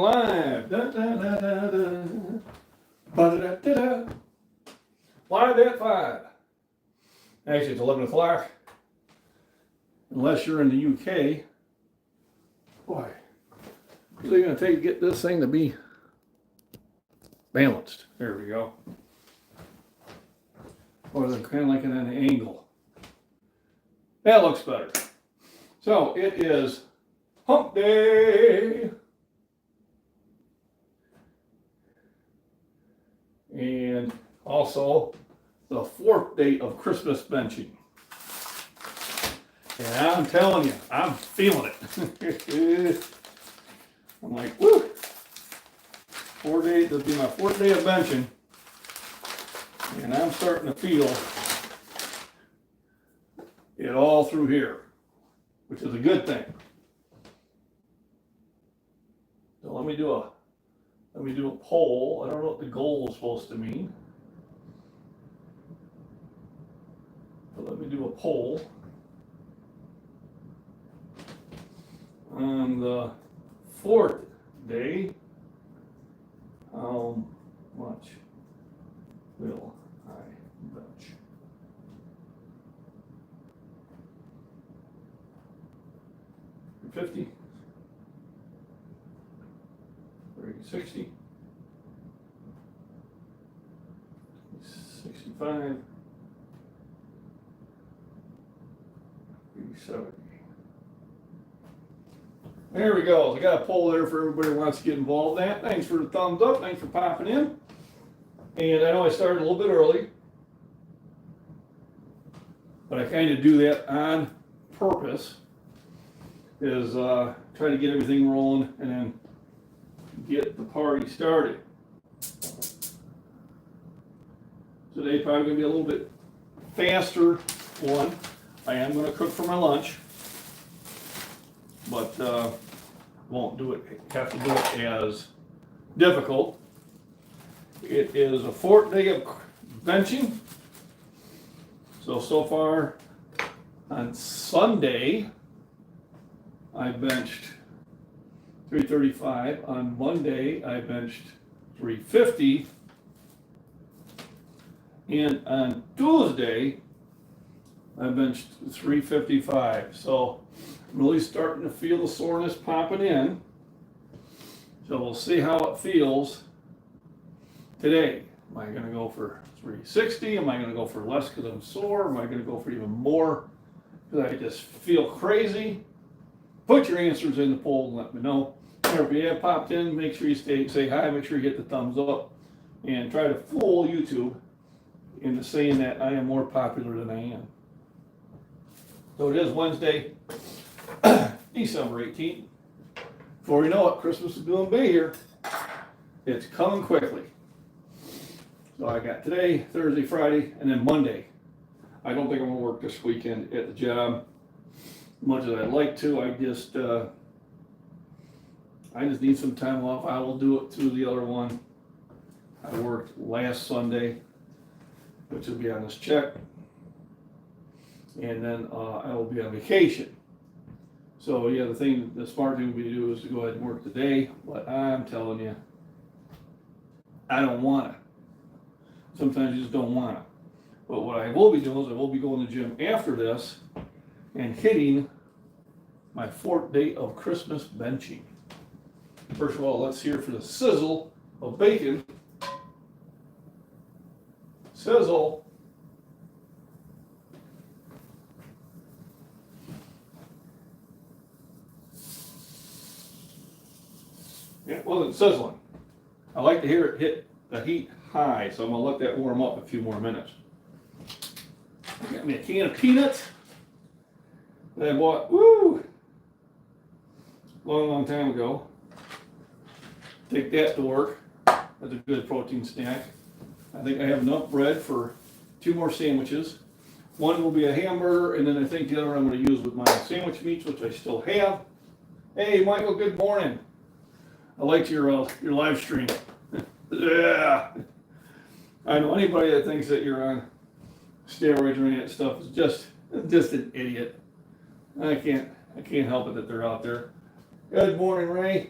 live. Da, da, da, da, da. Ba-da-da-da-da. Live at 5. Actually, it's 11 o'clock. Unless you're in the UK. Boy, what's it going to take to get this thing to be balanced? There we go. Or they're kind of like at an angle. That looks better. So it is hump day. And also the 4th day of Christmas benching. And I'm telling you, I'm feeling it. I'm like, woo! 4 days, this will be my 4th day of benching. And I'm starting to feel it all through here, which is a good thing. So let me do a poll. I don't know what the goal is supposed to mean. But let me do a poll. On the 4th day, how much will I bench? $50, 60, 65, 70. There we go. So I got a poll there for everybody who wants to get involved in that. Thanks for the thumbs up. Thanks for popping in. And I know I started a little bit early, but I kind of do that on purpose, is try to get everything rolling and then get the party started. Today probably going to be a little bit faster one. I am going to cook for my lunch, but won't do it, have to do it as difficult. It is a 4th day of benching. So far on Sunday, I benched 335. On Monday, I benched 350. And on Tuesday, I benched 355. So I'm really starting to feel the soreness popping in. So we'll see how it feels today. Am I going to go for 360? Am I going to go for less because I'm sore? Am I going to go for even more because I just feel crazy? Put your answers in the poll and let me know. Or if you have popped in, make sure you say hi, make sure you get the thumbs up, and try to fool YouTube into saying that I am more popular than I am. So it is Wednesday, December 18th. Before you know it, Christmas is going to be here. It's coming quickly. So I got today, Thursday, Friday, and then Monday. I don't think I'm going to work this weekend at the job as much as I'd like to. I just need some time off. I will do it through the other one. I worked last Sunday, which will be on this check. And then I will be on vacation. So yeah, the smart thing to do is to go ahead and work today, but I'm telling you, I don't want to. Sometimes you just don't want to. But what I will be doing is I will be going to the gym after this and hitting my 4th day of Christmas benching. First of all, let's hear for the sizzle of bacon. Sizzle. It wasn't sizzling. I like to hear it hit the heat high, so I'm going to let that warm up a few more minutes. I got me a can of peanuts that I bought, long time ago. Take that to work. That's a good protein snack. I think I have enough bread for 2 more sandwiches. One will be a hamburger, and then I think the other I'm going to use with my sandwich meats, which I still have. Hey, Michael, good morning. I liked your live stream. Yeah. I know anybody that thinks that you're on steroids or any of that stuff is just an idiot. I can't help it that they're out there. Good morning, Ray.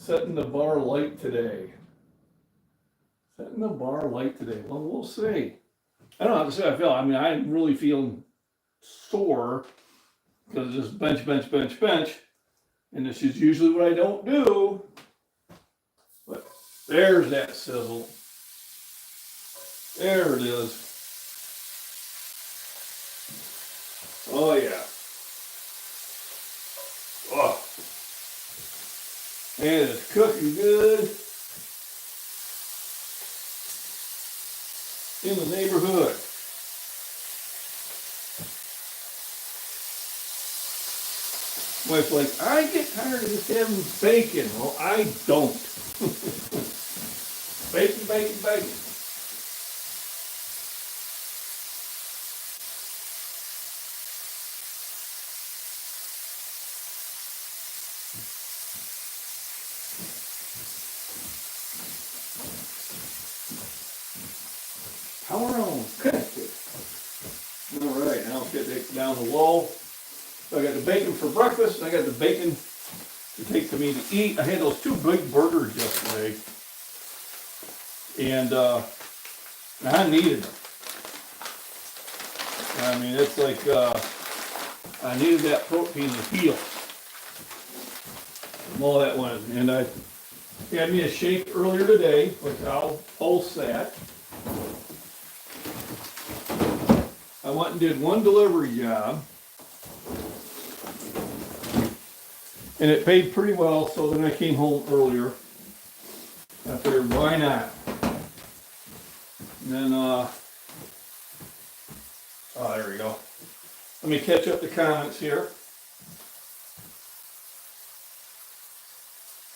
Setting the bar light today. Setting the bar light today. Well, we'll see. I don't know how to say I feel. I mean, I'm really feeling sore because just bench, bench, bench, bench. And this is usually what I don't do. But there's that sizzle. There it is. Oh, yeah. Oh. And it's cooking good in the neighborhood. Wife's like, I get tired of just having bacon. Well, I don't. Bacon, bacon, bacon. Power on, connected. All right, now let's get it down low. So I got the bacon for breakfast, and I got the bacon to take to me to eat. I had those 2 big burgers yesterday, and I needed them. I mean, it's like I needed that protein to heal from all that went. And I had me a shake earlier today, which I'll post that. I went and did 1 delivery job, and it paid pretty well, so then I came home earlier. I figured, why not? And then, oh, there we go. Let me catch up the comments here.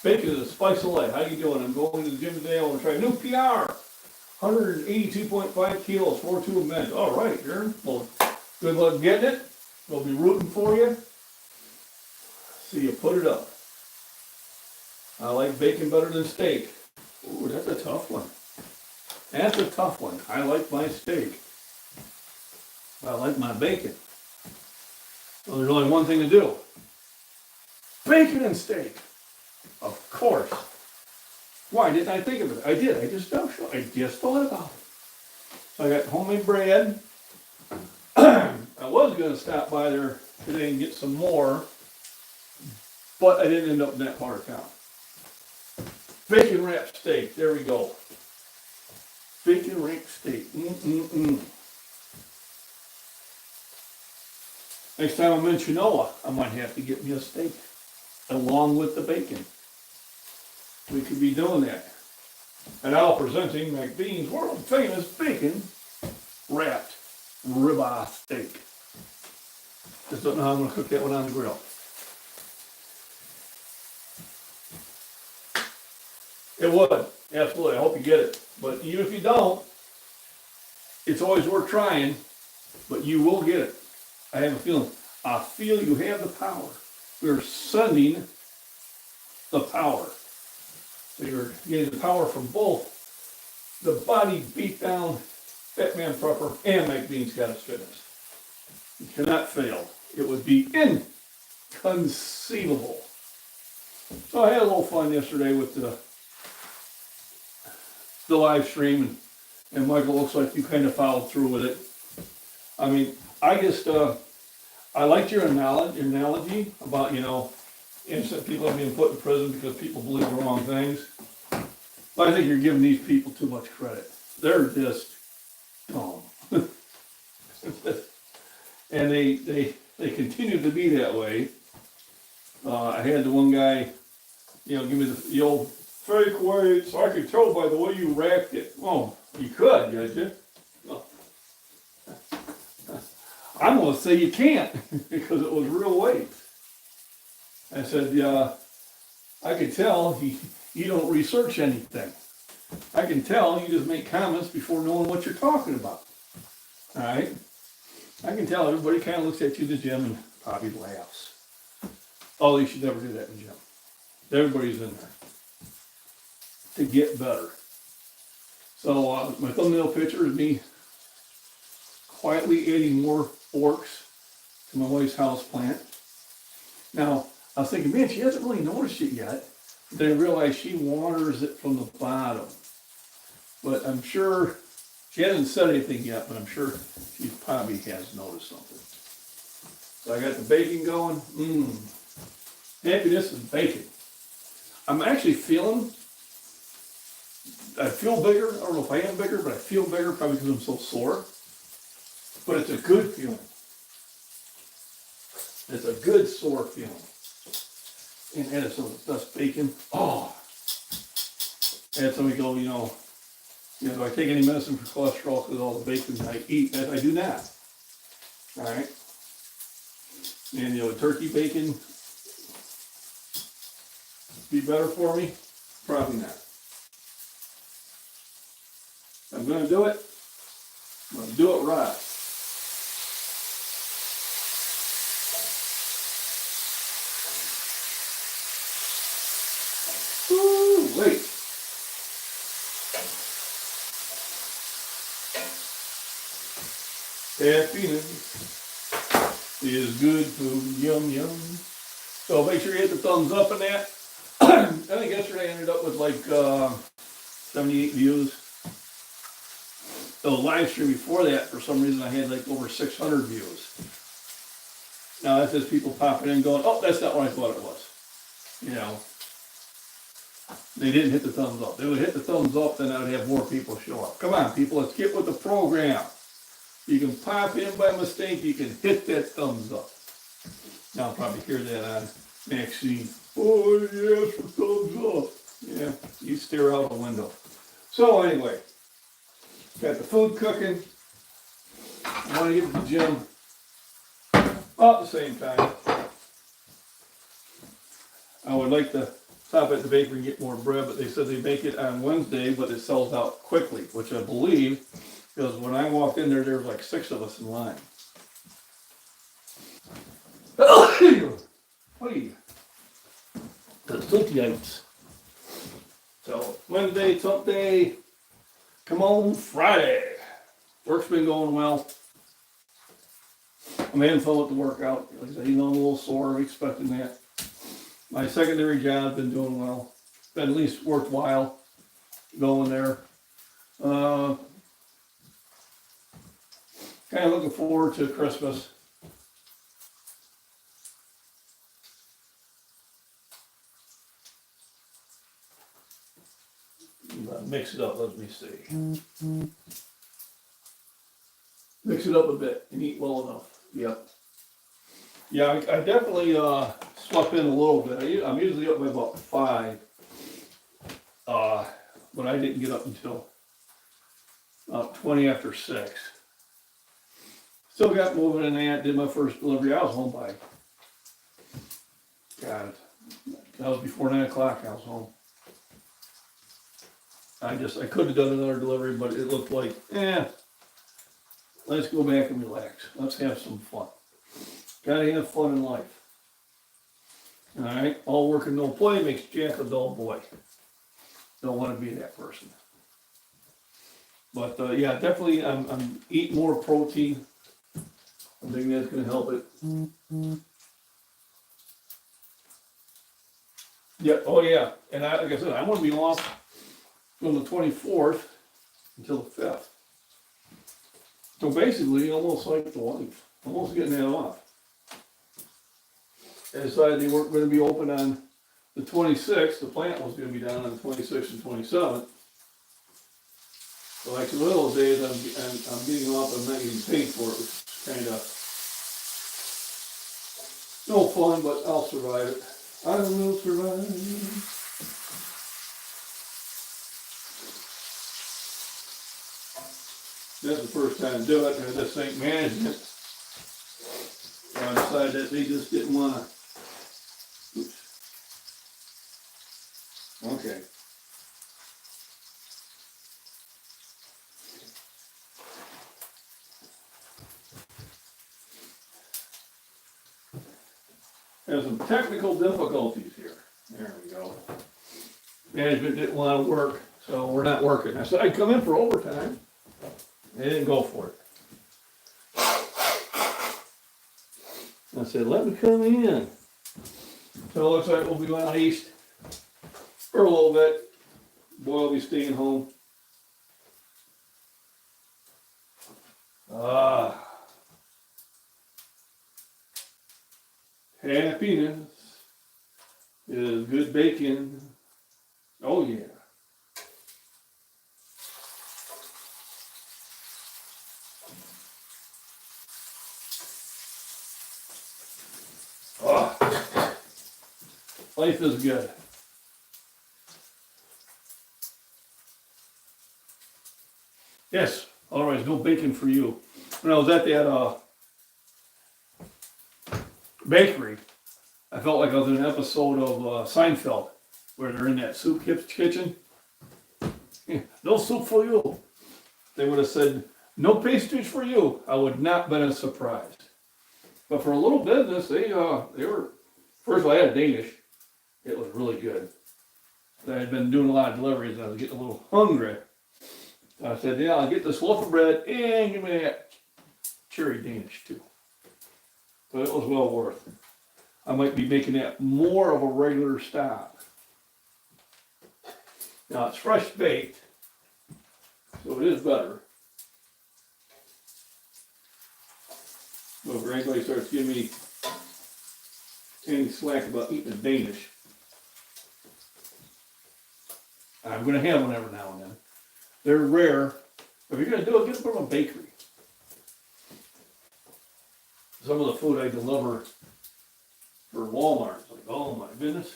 Bacon is a spice of life. How you doing? I'm going to the gym today. I want to try a new PR. 182.5 kilos, 4-2 men. All right, Aaron. Well, good luck getting it. We'll be rooting for you. See you put it up. I like bacon better than steak. Ooh, that's a tough one. That's a tough one. I like my steak. I like my bacon. So there's only one thing to do. Bacon and steak. Of course. Why didn't I think of it? I did. I just thought about it. So I got homemade bread. I was going to stop by there today and get some more, but I didn't end up in that part of town. Bacon wrapped steak. There we go. Bacon wrapped steak. Next time I'm in Chinoa, I might have to get me a steak along with the bacon. We could be doing that. And now presenting MacBean's world famous bacon wrapped ribeye steak. Just don't know how I'm going to cook that one on the grill. It would, absolutely. I hope you get it. But even if you don't, it's always worth trying, but you will get it. I have a feeling. I feel you have the power. We're sending the power. So you're getting the power from both the body beat down Fat Man Prepper and MacBean Scottish Fitness. You cannot fail. It would be inconceivable. So I had a little fun yesterday with the live stream, and Michael, looks like you kind of followed through with it. I mean, I just I liked your analogy about, innocent people are being put in prison because people believe the wrong things. But I think you're giving these people too much credit. They're just dumb. And they continue to be that way. I had the one guy, give me the old fake weight, so I could tell by the way you racked it. Oh, you could, did you? Well, I'm going to say you can't because it was real weight. I said, I could tell you don't research anything. I can tell you just make comments before knowing what you're talking about. All right? I can tell everybody kind of looks at you in the gym and probably laughs. Oh, you should never do that in the gym. Everybody's in there to get better. So my thumbnail picture is me quietly adding more forks to my wife's house plant. Now, I was thinking, man, she hasn't really noticed it yet. Didn't realize she waters it from the bottom. But I'm sure, she hasn't said anything yet, but I'm sure she probably has noticed something. So I got the bacon going. Happiness is bacon. I'm actually feeling, I feel bigger. I don't know if I am bigger, but I feel bigger probably because I'm so sore. But it's a good feeling. It's a good sore feeling. And add some of the best bacon. Oh. And so we go, do I take any medicine for cholesterol because of all the bacon I eat? I do not. All right. And turkey bacon be better for me? Probably not. I'm going to do it. I'm going to do it right. Ooh, wait. Happiness is good food, yum yum. So make sure you hit the thumbs up on that. I think yesterday I ended up with like 78 views. The live stream before that, for some reason, I had like over 600 views. Now that's just people popping in going, oh, that's not what I thought it was. They didn't hit the thumbs up. They would hit the thumbs up, then I would have more people show up. Come on, people, let's get with the program. You can pop in by mistake, you can hit that thumbs up. Now I'll probably hear that on MacBean. Oh, yes, for thumbs up. Yeah, you stare out the window. So anyway, got the food cooking. I want to get to the gym all at the same time. I would like to stop at the bakery and get more bread, but they said they make it on Wednesday, but it sells out quickly, which I believe, because when I walked in there, there was like 6 of us in line. So Wednesday, Tump Day, come on Friday. Work's been going well. I'm having fun with the workout. Like I said, I'm a little sore. I'm expecting that. My secondary job's been doing well. It's been at least worthwhile going there. Kind of looking forward to Christmas. Mix it up, let me see. Mix it up a bit and eat well enough. Yep. Yeah, I definitely slept in a little bit. I'm usually up by about 5. But I didn't get up until 20 after 6. Still got moving in that, did my first delivery. I was home by, God, that was before 9 o'clock I was home. I could have done another delivery, but it looked like, let's go back and relax. Let's have some fun. Gotta have fun in life. All right, all work and no play makes Jack a dull boy. Don't want to be that person. But yeah, definitely I'm eating more protein. I think that's going to help it. Yeah, oh yeah, and like I said, I want to be off from the 24th until the 5th. So basically, almost like the wife, almost getting that off. They decided they weren't going to be open on the 26th. The plant was going to be down on the 26th and 27th. So like the little days, I'm getting off. I'm not getting paid for it, which is kind of no fun, but I'll survive it. I will survive. That's the first time to do it, and this ain't management. So I decided that they just didn't want to. Okay. There's some technical difficulties here. There we go. Management didn't want to work, so we're not working. I said I'd come in for overtime. They didn't go for it. I said, let me come in. So it looks like we'll be going east for a little bit. Boy will be staying home. Happiness is good bacon. Oh yeah. Oh, life is good. Yes, alright, no bacon for you. When I was at that bakery, I felt like I was in an episode of Seinfeld, where they're in that soup kitchen. No soup for you. They would have said, no pastries for you. I would not have been surprised. But for a little business, they were, first of all, I had Danish. It was really good. I had been doing a lot of deliveries and I was getting a little hungry. So I said, yeah, I'll get this loaf of bread and give me that cherry Danish too. But it was well worth it. I might be making that more of a regular stop. Now it's fresh baked, so it is better. So if anybody starts giving me any slack about eating a Danish, I'm going to have one every now and then. They're rare. If you're going to do it, get it from a bakery. Some of the food I deliver for Walmart, it's like, oh my goodness.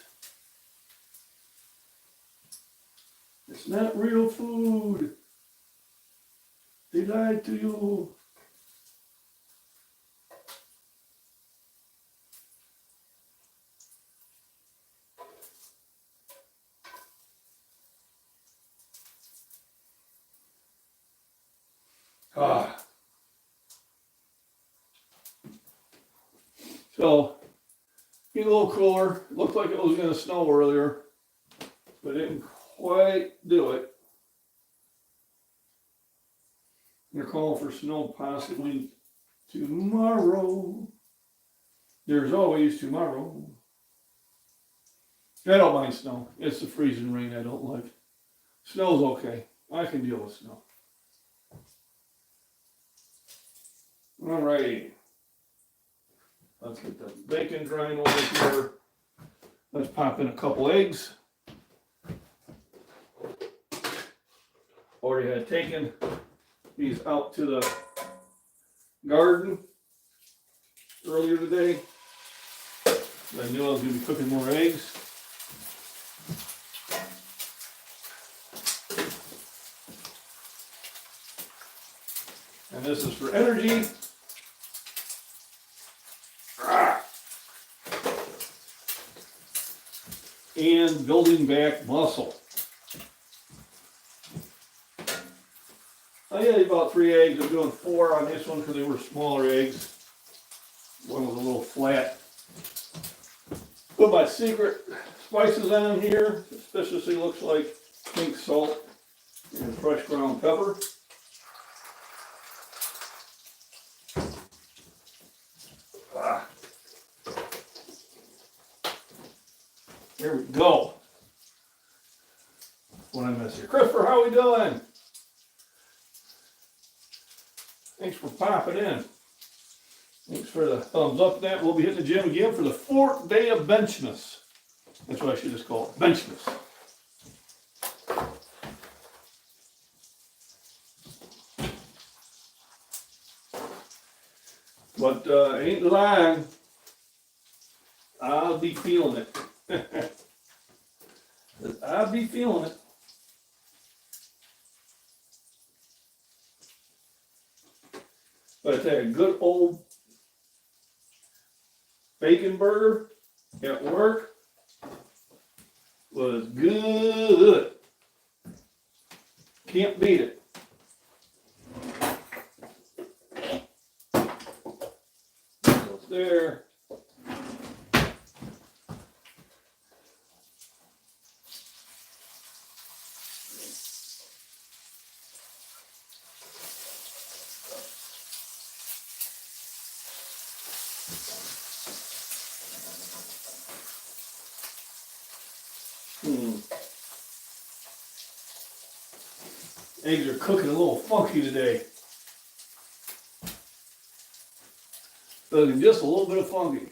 It's not real food. They lied to you. So, get a little cooler. It looked like it was going to snow earlier, but it didn't quite do it. They're calling for snow possibly tomorrow. There's always tomorrow. I don't mind snow. It's the freezing rain I don't like. Snow's okay. I can deal with snow. Alrighty. Let's get the bacon drying over here. Let's pop in a couple eggs. Already had taken these out to the garden earlier today. I knew I was going to be cooking more eggs. And this is for energy. And building back muscle. I had about 3 eggs. I'm doing 4 on this one because they were smaller eggs. One was a little flat. Put my secret spices on here. Suspiciously looks like pink salt and fresh ground pepper. Here we go. What I miss here. Christopher, how we doing? Thanks for popping in. Thanks for the thumbs up. That we'll be hitting the gym again for the 4th day of Benchmas. That's what I should just call it, Benchmas. But ain't lying. I'll be feeling it. I'll be feeling it. But I tell you, a good old bacon burger at work was good. Can't beat it. Goes there. Eggs are cooking a little funky today. Looking just a little bit of funky.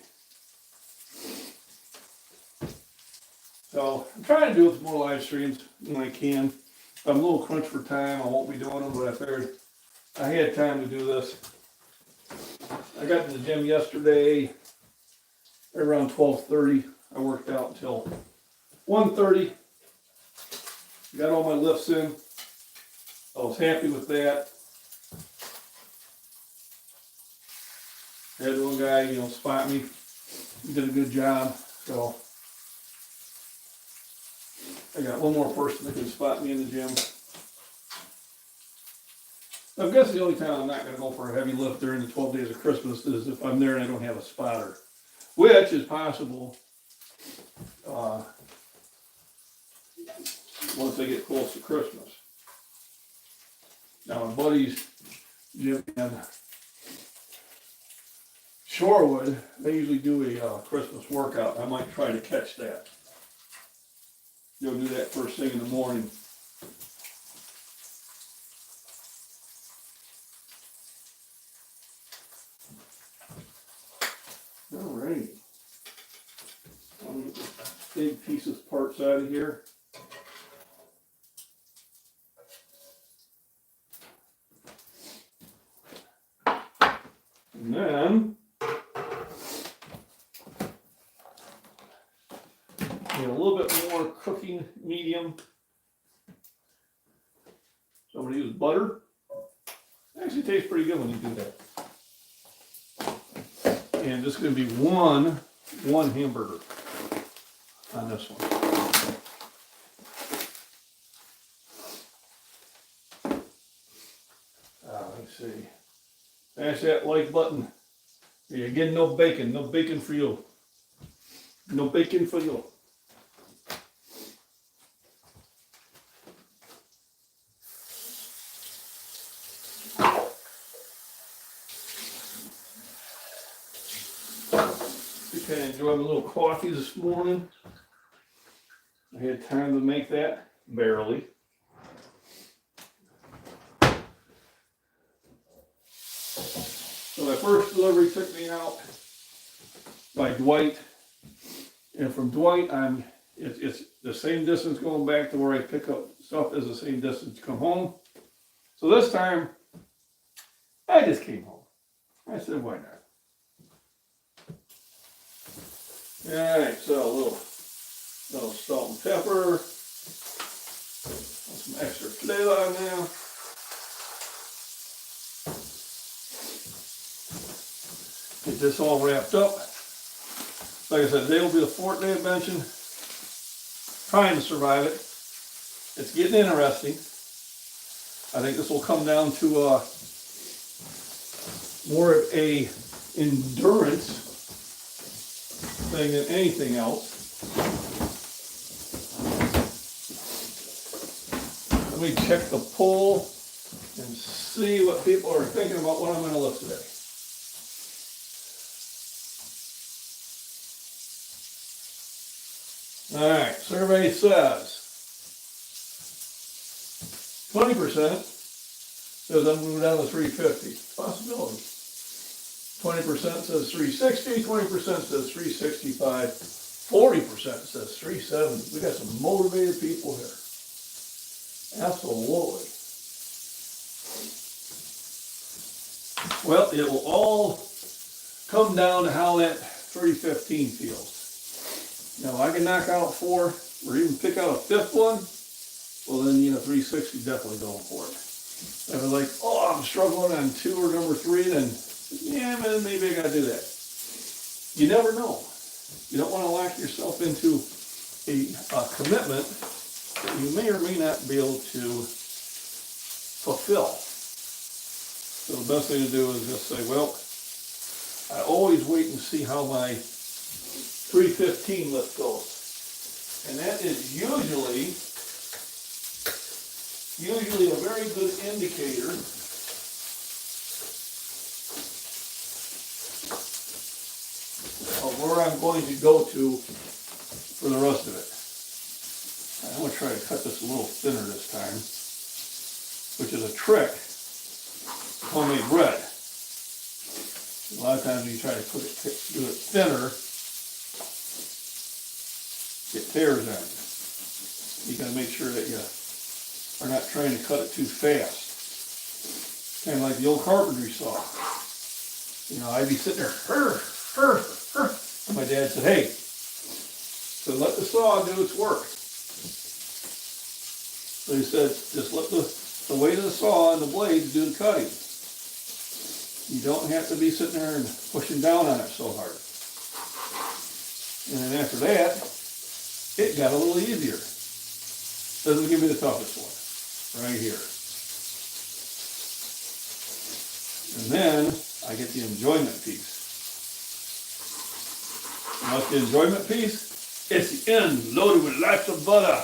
So I'm trying to do more live streams when I can. If I'm a little crunched for time, I won't be doing them, but I figured I had time to do this. I got to the gym yesterday around 12:30. I worked out until 1:30. Got all my lifts in. I was happy with that. Had one guy, spot me. He did a good job. So I got one more person that can spot me in the gym. I guess the only time I'm not going to go for a heavy lift during the 12 days of Christmas is if I'm there and I don't have a spotter, which is possible once they get close to Christmas. Now, my buddies, Jim and Shorewood, they usually do a Christmas workout. I might try to catch that. You'll do that first thing in the morning. All right. I'll get this big piece of parts out of here. And then need a little bit more cooking medium. So I'm going to use butter. It actually tastes pretty good when you do that. And just going to be one hamburger on this one. Let's see. Smash that like button. Again, no bacon. No bacon for you. No bacon for you. I enjoyed my little coffee this morning. I had time to make that, barely. So my first delivery took me out by Dwight, and from Dwight, it's the same distance going back to where I pick up stuff as the same distance to come home. So this time, I just came home. I said, why not? Alright, so a little salt and pepper, some extra flavor on there. Get this all wrapped up. Like I said, today will be the 4th day of benching. Trying to survive it. It's getting interesting. I think this will come down to more of a endurance thing than anything else. Let me check the poll and see what people are thinking about what I'm going to lift today. All right, survey says 20% says I'm moving down to 350. Possibility. 20% says 360, 20% says 365, 40% says 370. We got some motivated people here. Absolutely. Well, it will all come down to how that 315 feels. Now, if I can knock out 4 or even pick out a 5th one, well then, 360 definitely going for it. If I was like, oh, I'm struggling on 2 or number 3, then yeah, man, maybe I gotta do that. You never know. You don't want to lock yourself into a commitment that you may or may not be able to fulfill. So the best thing to do is just say, well, I always wait and see how my 315 lift goes. And that is usually a very good indicator of where I'm going to go to for the rest of it. I'm going to try to cut this a little thinner this time. which is a trick, homemade bread. A lot of times when you try to do it thinner, it tears on you. You gotta make sure that you are not trying to cut it too fast. Kind of like the old carpentry saw. You know, I'd be sitting there, and my dad said, hey, so let the saw do its work. So he said, just let the weight of the saw and the blades do the cutting. You don't have to be sitting there and pushing down on it so hard. And then after that, it got a little easier. This is going to be the toughest one, right here. And then I get the enjoyment piece. And what's the enjoyment piece? It's the end, loaded with lots of butter.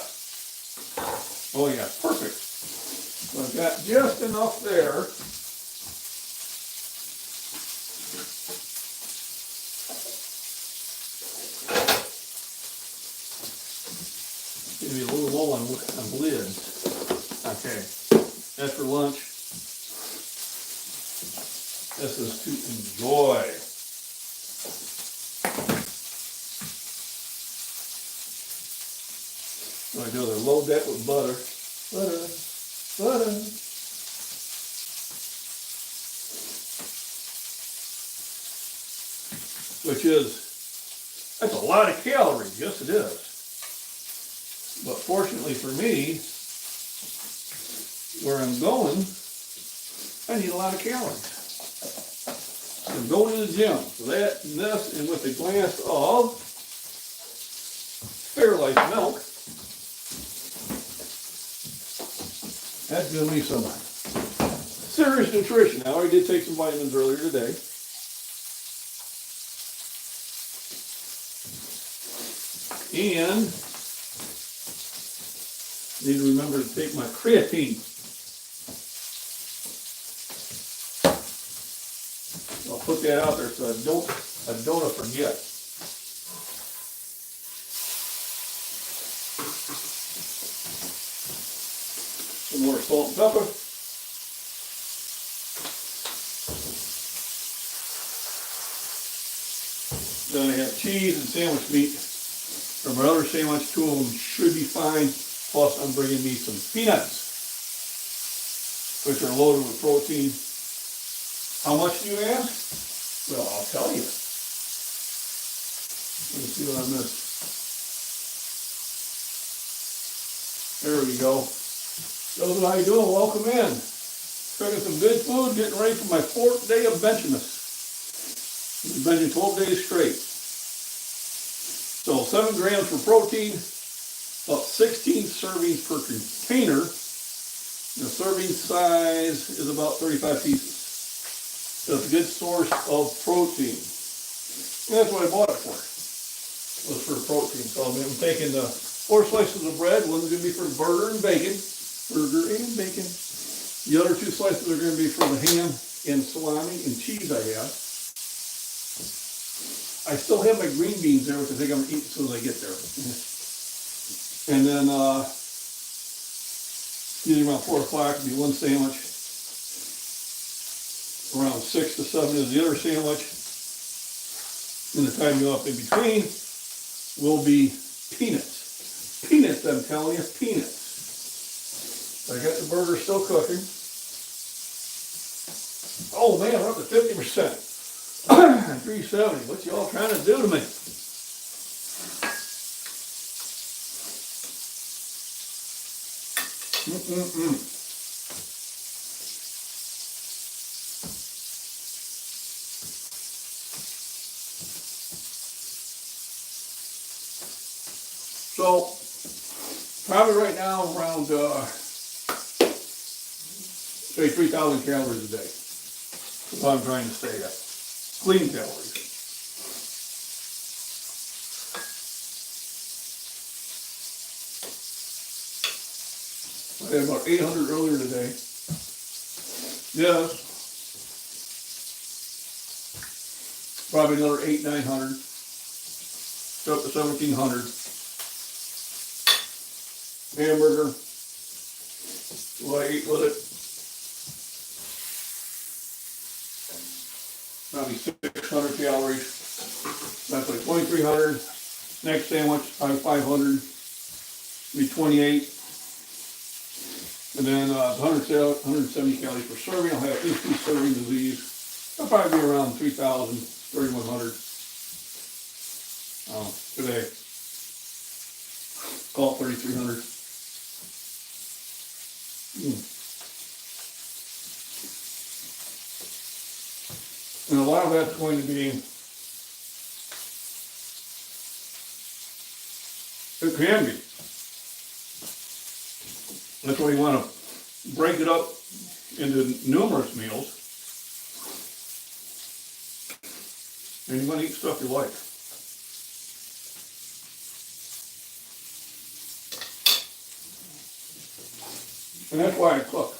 Oh yeah, perfect. So I've got just enough there. Maybe a little low on lids. Okay, that's for lunch. This is to enjoy. What I do is I load that with butter. Butter. Which is, that's a lot of calories. Yes, it is. But fortunately for me, where I'm going, I need a lot of calories. I'm going to the gym. So that and this, and with a glass of Fairlife milk, that's giving me some serious nutrition. Now, I did take some vitamins earlier today. And need to remember to take my creatine. I'll put that out there so I don't forget. Some more salt and pepper. Then I have cheese and sandwich meat. From my other sandwich, 2 of them should be fine. Plus, I'm bringing me some peanuts, which are loaded with protein. How much do you ask? Well, I'll tell you. Let me see what I missed. There we go. Those are how you doing. Welcome in. Cooking some good food, getting ready for my 4th day of benchmas. I've been benching 12 days straight. So 7 grams for protein, about 16 servings per container. The serving size is about 35 pieces. So it's a good source of protein. And that's what I bought it for, was for protein. So I'm taking the 4 slices of bread. One's going to be for burger and bacon. The other 2 slices are going to be for the ham and salami and cheese I have. I still have my green beans there, which I think I'm going to eat as soon as I get there. And then, usually around 4 o'clock, it'll be 1 sandwich. Around 6 to 7 is the other sandwich. And the time you off in between will be peanuts. Peanuts, I'm telling you, peanuts. I got the burger still cooking. Oh man, we're up to 50%. 370. What y'all trying to do to me? So, probably right now around, say 3,000 calories a day. That's what I'm trying to stay at. Clean calories. I had about 800 earlier today. Yes. Probably another 800-900. So up to 1,700. Hamburger. What I eat with it. Probably 600 calories. That's like 2,300. Next sandwich, probably 500. Be 28. And then 170 calories per serving. I'll have instant serving disease. That'll probably be around 3,000, 3,100 today. Call it 3,300. And a lot of that's going to be, it can be. That's why you want to break it up into numerous meals. And you want to eat stuff you like. And that's why I cook.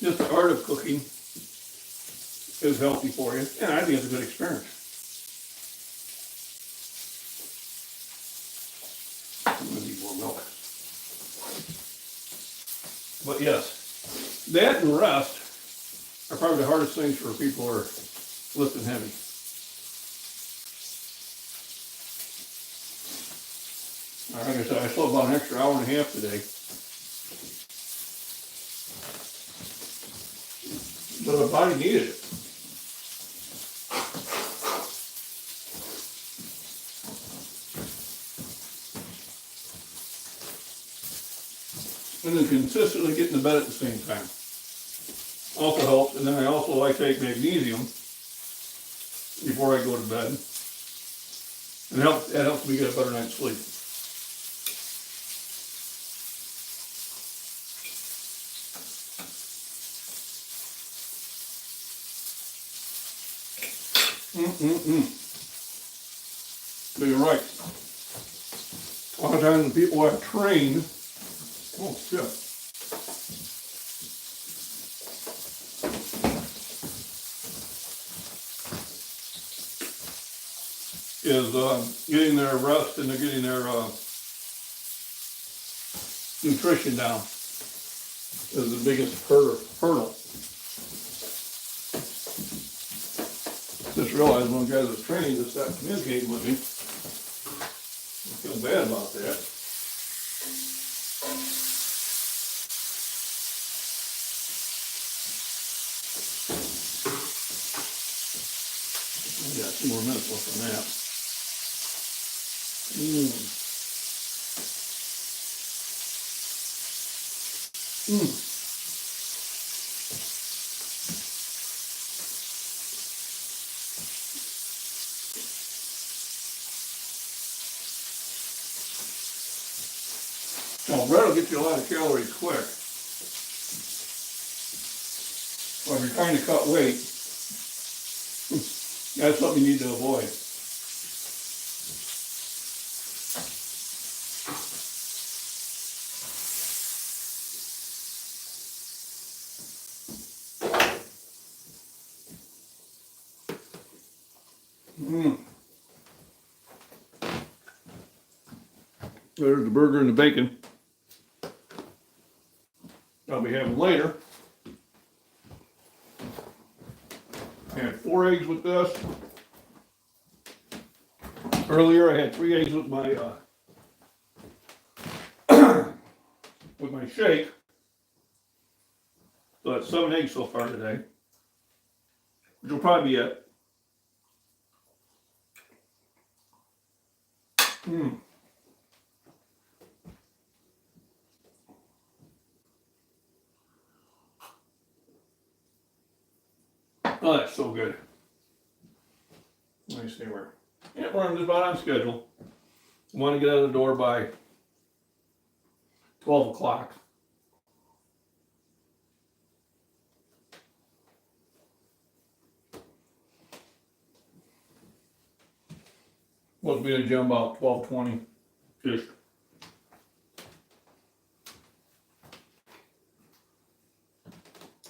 Just the art of cooking is healthy for you, and I think it's a good experience. I'm going to need more milk. But yes, that and rest are probably the hardest things for people who are lifting heavy. Like I said, I slept about an extra hour and a half today. But the body needed it. And then consistently getting to bed at the same time also helps. And then I take magnesium before I go to bed. And that helps me get a better night's sleep. So you're right. A lot of times the people I've trained, oh shit. Is getting their rest and they're getting their nutrition down is the biggest hurdle. Just realized one guy that's training just stopped communicating with me. I feel bad about that. I got 2 more minutes left on that. Now, bread will get you a lot of calories quick. But if you're trying to cut weight, that's something you need to avoid. There's the burger and the bacon. I'll be having later. I had 4 eggs with this. Earlier I had 3 eggs with my with my shake. So that's 7 eggs so far today. Which will probably be it. Oh, that's so good. Let me see where. Yeah, we're just about on schedule. I want to get out of the door by 12 o'clock. Supposed to be in the gym about 12:20-ish.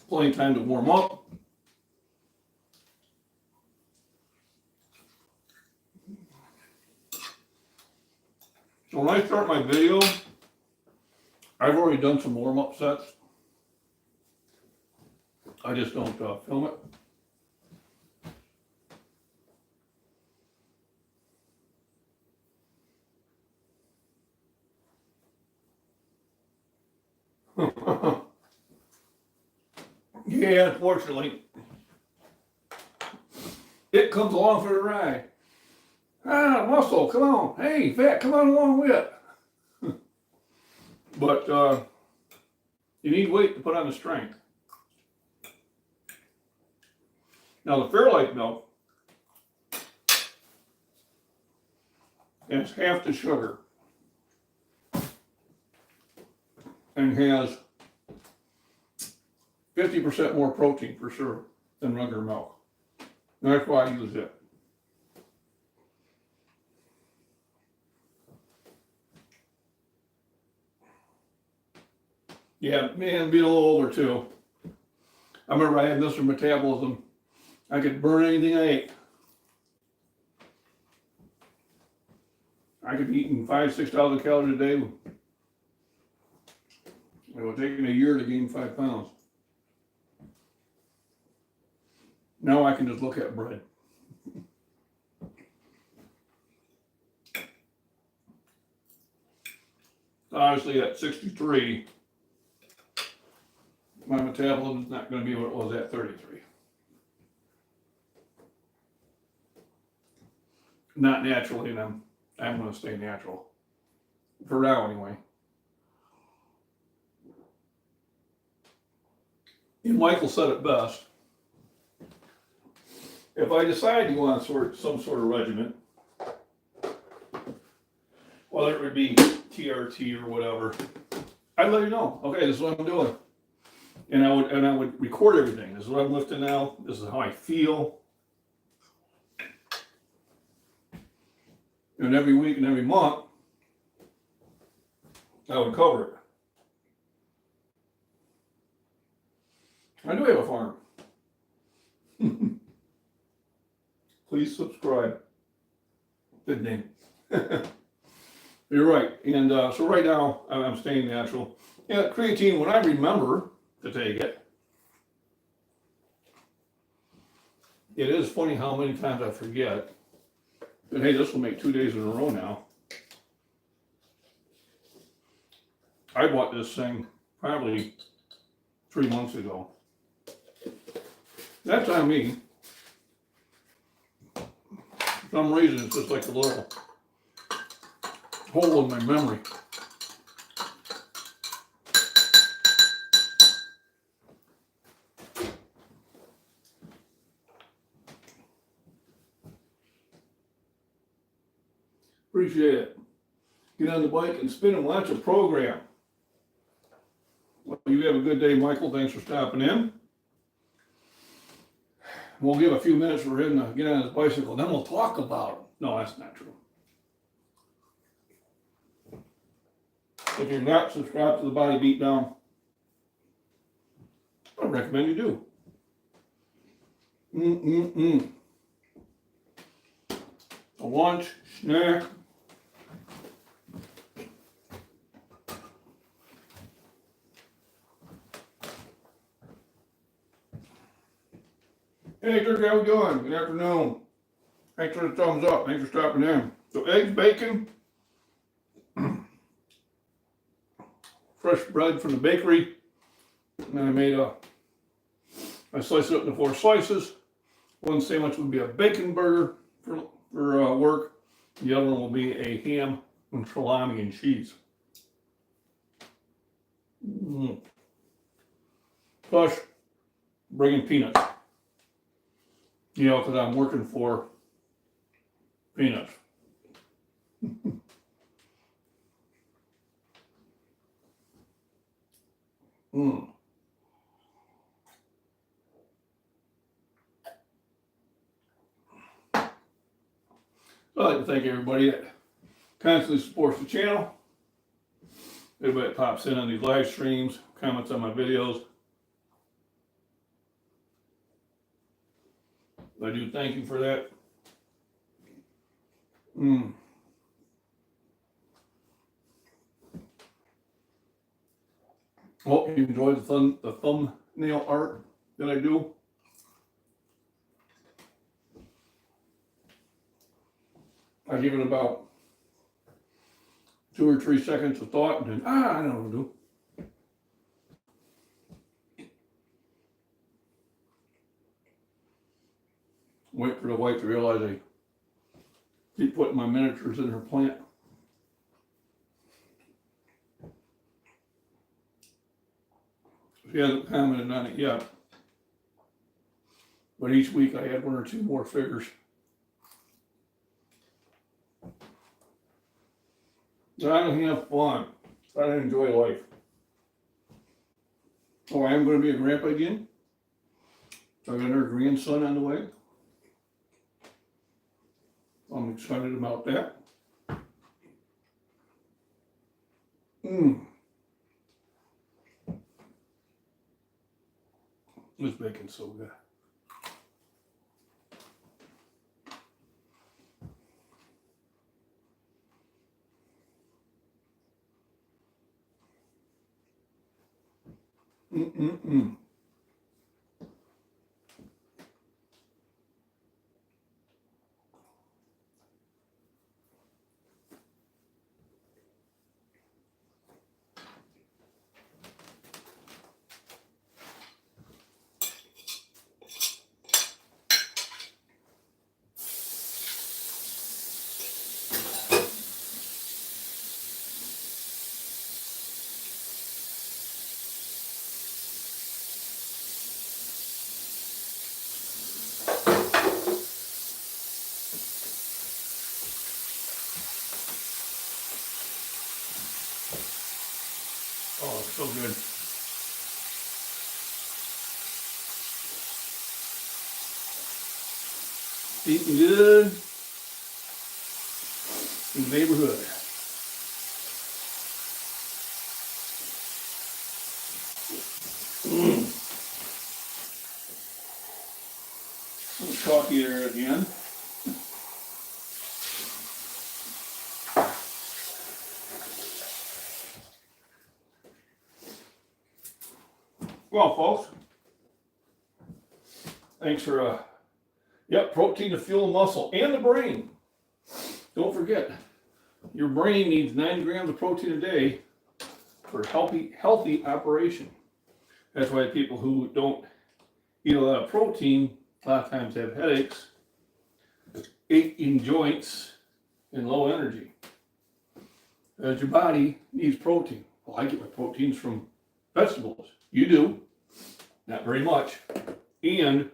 Plenty of time to warm up. So when I start my video, I've already done some warm-up sets. I just don't film it. Yeah, unfortunately, it comes along for the ride. Ah, muscle, come on. Hey, fat, come on along with it. But you need weight to put on the strength. Now the Fairlife milk has half the sugar and has 50% more protein for sure than regular milk. And that's why I use it. Yeah, man, being a little older too. I remember I had Mr. Metabolism. I could burn anything I ate. I could be eating 5,000-6,000 calories a day. It would take me a year to gain 5 pounds. Now I can just look at bread. Honestly, at 63, my metabolism is not going to be what it was at 33. Not naturally, and I'm going to stay natural. For now, anyway. And Michael said it best. If I decide to go on some sort of regimen, whether it would be TRT or whatever, I'd let you know. Okay, this is what I'm doing, and I would record everything. This is what I'm lifting now. This is how I feel, and every week and every month, I would cover it. I do have a farm. Please subscribe. Good name. You're right. And so right now, I'm staying natural. Yeah, creatine, when I remember to take it, it is funny how many times I forget. But hey, this will make 2 days in a row now. I bought this thing probably 3 months ago. That's on me. For some reason, it's just like a little hole in my memory. Appreciate it. Get on the bike and spin and watch a program. Well, you have a good day, Michael. Thanks for stopping in. We'll give a few minutes for him to get on his bicycle, then we'll talk about him. No, that's not true. If you're not subscribed to the Body Beatdown, I recommend you do. A lunch, snack. Hey, Dirk, how we doing? Good afternoon. Thanks for the thumbs up. Thanks for stopping in. So eggs, bacon, fresh bread from the bakery. And then I sliced it up into 4 slices. One sandwich would be a bacon burger for work. The other one will be a ham and salami and cheese. Plus, bringing peanuts. You know, because I'm working for peanuts. So I'd like to thank everybody that constantly supports the channel. Everybody that pops in on these live streams, comments on my videos. I do thank you for that. Hope you enjoy the thumbnail art that I do. I give it about 2 or 3 seconds of thought and then, I know what to do. Wait for the wife to realize I keep putting my miniatures in her plant. She hasn't commented on it yet. But each week I add 1 or 2 more figures. I don't have fun. I don't enjoy life. Oh, I am going to be a grandpa again. I got another grandson on the way. I'm excited about that. This bacon's so good. Oh, it's so good. Eating good in the neighborhood. Some coffee there at the end. Well, folks, thanks for, protein to fuel the muscle and the brain. Don't forget, your brain needs 90 grams of protein a day for healthy operation. That's why people who don't eat a lot of protein a lot of times have headaches, aching joints, and low energy. As your body needs protein. Well, I get my proteins from vegetables. You do. Not very much. And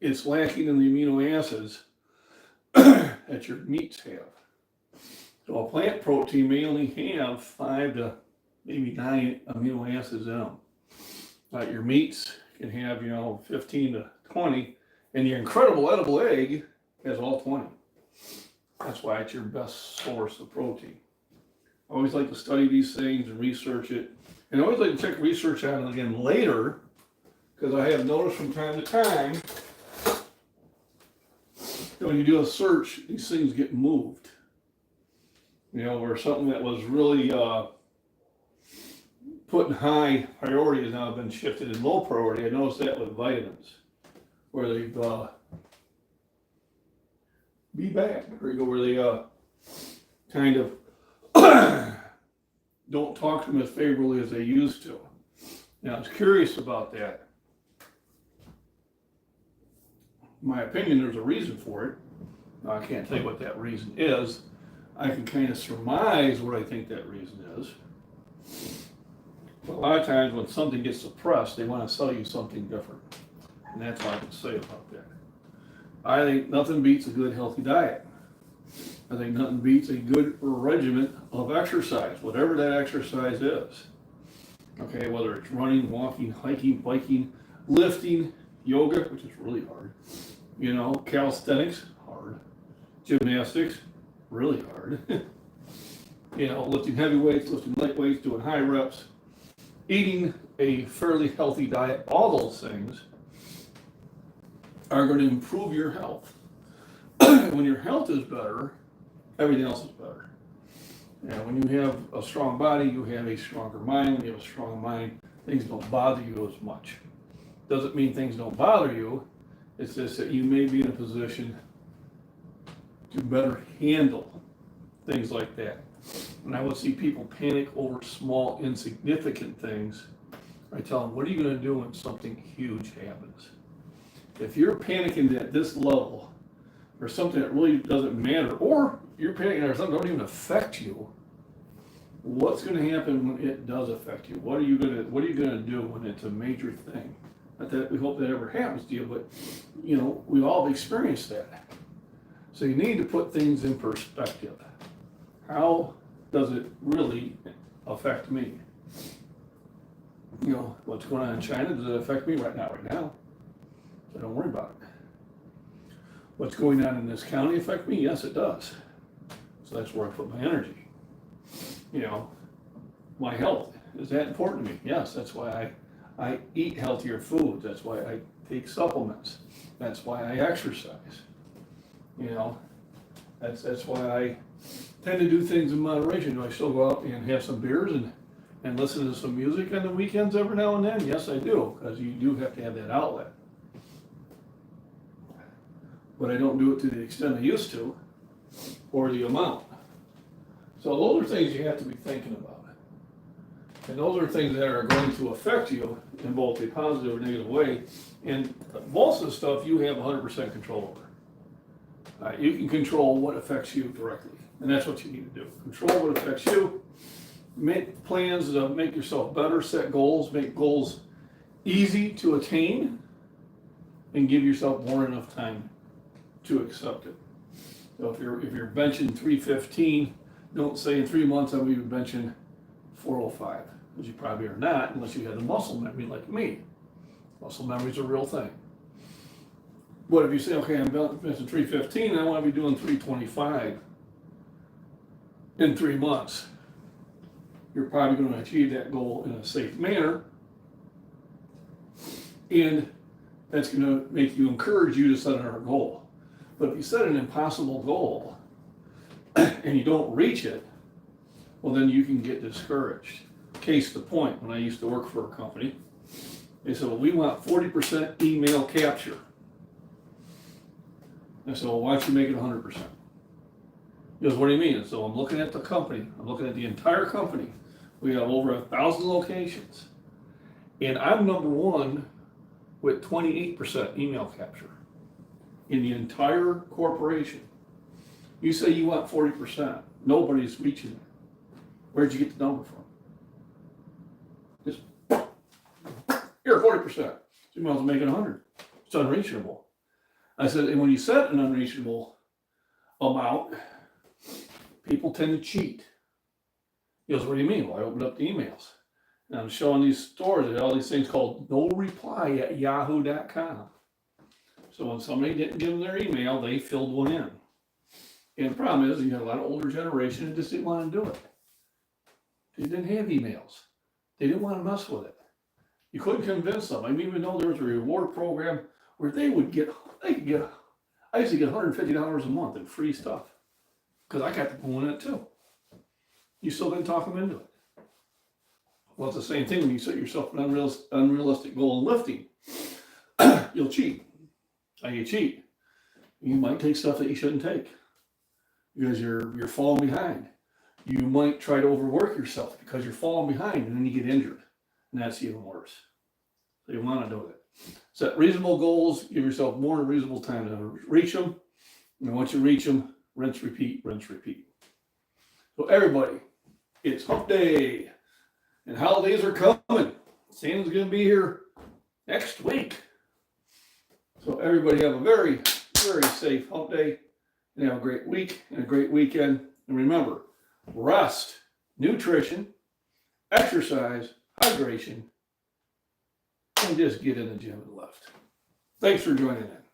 it's lacking in the amino acids that your meats have. So a plant protein may only have 5 to maybe 9 amino acids in them. But your meats can have, 15 to 20. And the incredible edible egg has all 20. That's why it's your best source of protein. I always like to study these things and research it. And I always like to check research on it again later, because I have noticed from time to time that when you do a search, these things get moved. Where something that was really put in high priority has now been shifted in low priority. I noticed that with vitamins, where they've where they kind of don't talk to them as favorably as they used to. Now, I was curious about that. In my opinion, there's a reason for it. Now, I can't tell you what that reason is. I can kind of surmise what I think that reason is. But a lot of times when something gets suppressed, they want to sell you something different. And that's all I can say about that. I think nothing beats a good, healthy diet. I think nothing beats a good regimen of exercise, whatever that exercise is. Okay, whether it's running, walking, hiking, biking, lifting, yoga, which is really hard. Calisthenics, hard. Gymnastics, really hard. Lifting heavy weights, lifting light weights, doing high reps, eating a fairly healthy diet, all those things are going to improve your health. When your health is better, everything else is better. And when you have a strong body, you have a stronger mind. When you have a strong mind, things don't bother you as much. Doesn't mean things don't bother you. It's just that you may be in a position to better handle things like that. And I would see people panic over small, insignificant things. I tell them, what are you going to do when something huge happens? If you're panicking at this level, or something that really doesn't matter, or you're panicking or something that don't even affect you, what's going to happen when it does affect you? What are you going to do when it's a major thing? Not that we hope that ever happens to you, but we've all experienced that. So you need to put things in perspective. How does it really affect me? What's going on in China, does it affect me right now? So don't worry about it. What's going on in this county affect me? Yes, it does. So that's where I put my energy. My health, is that important to me? Yes, that's why I eat healthier foods. That's why I take supplements. That's why I exercise. That's why I tend to do things in moderation. Do I still go out and have some beers and listen to some music on the weekends every now and then? Yes, I do, because you do have to have that outlet. But I don't do it to the extent I used to, or the amount. So those are things you have to be thinking about. And those are things that are going to affect you in both a positive or negative way. And most of the stuff you have 100% control over. You can control what affects you directly. And that's what you need to do. Control what affects you. Make plans to make yourself better, set goals, make goals easy to attain, and give yourself more than enough time to accept it. So if you're benching 315, don't say in 3 months I'm going to be benching 405, because you probably are not unless you have the muscle memory like me. Muscle memory is a real thing. But if you say, okay, I'm benching 315, I want to be doing 325 in 3 months, you're probably going to achieve that goal in a safe manner, and that's going to encourage you to set another goal. But if you set an impossible goal and you don't reach it, well, then you can get discouraged. Case the point, when I used to work for a company, they said, well, we want 40% email capture. I said, well, why don't you make it 100%? He goes, what do you mean? So I'm looking at the company. I'm looking at the entire company. We have over 1,000 locations. And I'm number one with 28% email capture in the entire corporation. You say you want 40%. Nobody's reaching it. Where'd you get the number from? Just, here, 40%. So you might as well make it 100. It's unreachable. I said, and when you set an unreachable amount, people tend to cheat. He goes, what do you mean? Well, I opened up the emails. And I'm showing these stores that all these things called no reply at yahoo.com. So when somebody didn't give them their email, they filled one in. And the problem is, you had a lot of older generation that just didn't want to do it. They didn't have emails. They didn't want to mess with it. You couldn't convince them. I didn't even know there was a reward program where I used to get $150 a month in free stuff. Because I got to go in it too. You still didn't talk them into it. Well, it's the same thing when you set yourself an unrealistic goal in lifting. You'll cheat. How you cheat? You might take stuff that you shouldn't take because you're falling behind. You might try to overwork yourself because you're falling behind, and then you get injured, and that's even worse. So you want to do it. Set reasonable goals. Give yourself more than a reasonable time to reach them. And once you reach them, rinse, repeat, rinse, repeat. So everybody, it's hump day, and holidays are coming. Santa's going to be here next week. So everybody have a very, very safe hump day, and have a great week and a great weekend. And remember, rest, nutrition, exercise, hydration, and just get in the gym and lift. Thanks for joining in.